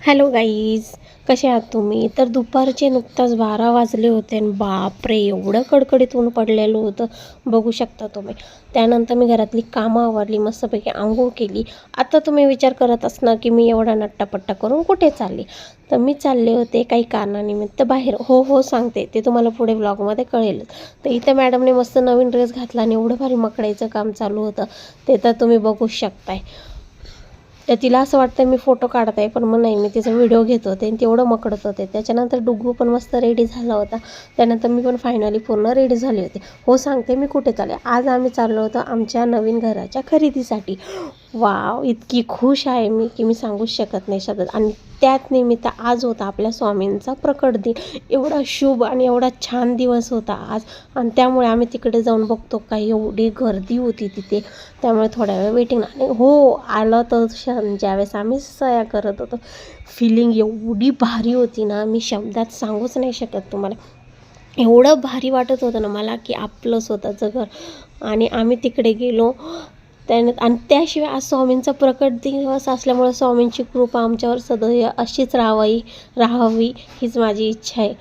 Hello guys, कसे आहात तुम्ही? तर दुपारचे नुकताच 12 वाजले होते आणि बापरे एवढं कडकडीत ऊन पडलेलं होतं, बघू शकता तुम्ही. त्यानंतर मी घरातली कामं आवरली, मस्तपैकी अंघोळ केली. आता तुम्ही विचार करत असणार की मी एवढा नट्टापट्टा करून कुठे चालली? तर मी चालले होते काही कारणानिमित्त बाहेर. हो सांगते, ते तुम्हाला पुढे ब्लॉगमध्ये कळेलच. तर इथं मॅडमने मस्त नवीन ड्रेस घातला आणि एवढं भारी मकडायचं काम चालू होतं, ते तर तुम्ही बघूच शकताय. तर तिला असं वाटतं मी फोटो काढत आहे, पण मग नाही, मी तिचा व्हिडिओ घेत होते आणि तेवढं मकडत होते. त्याच्यानंतर डुग्गू पण मस्त रेडी झाला होता. त्यानंतर मी पण फायनली पूर्ण रेडी झाले होते. हो सांगते, मी कुठे चालले. आज आम्ही चाललो होतो आमच्या नवीन घराच्या खरेदीसाठी. वाव, इतकी खुश आहे मी की मी सांगूच शकत नाही शब्दात. आणि त्यात निमित्त आज होता आपल्या स्वामींचा प्रकट दिन. एवढा शुभ आणि एवढा छान दिवस होता आज. आणि त्यामुळे आम्ही तिकडे जाऊन बघतो का एवढी गर्दी होती तिथे. त्यामुळे थोड्या वेळ वेटिंग. आणि हो, आलं तर क्षण ज्यावेळेस आम्ही सह्या करत होतो, फिलिंग एवढी भारी होती ना, मी शब्दात सांगूच नाही शकत तुम्हाला. एवढं भारी वाटत होतं ना मला की आपलं स्वतःचं घर. आणि आम्ही तिकडे गेलो. आणि त्याशिवाय आज स्वामींचा प्रकट दिवस असल्यामुळे स्वामींची कृपा आमच्यावर सदैव अशीच राहावी हीच माझी इच्छा आहे.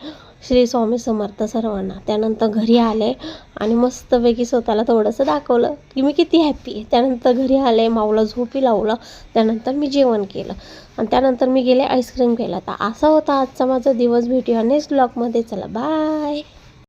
श्री स्वामी समर्थ सर्वांना. त्यानंतर घरी आले आणि मस्तपैकी स्वतःला थोडंसं दाखवलं की मी किती हॅप्पी आहे. त्यानंतर घरी आले, माऊला झोपी लावलं. त्यानंतर मी जेवण केलं आणि त्यानंतर मी गेले आईस्क्रीम केला. तर असा होता आजचा माझा दिवस. भेटूया नेक्स्ट ब्लॉगमध्ये. चला बाय.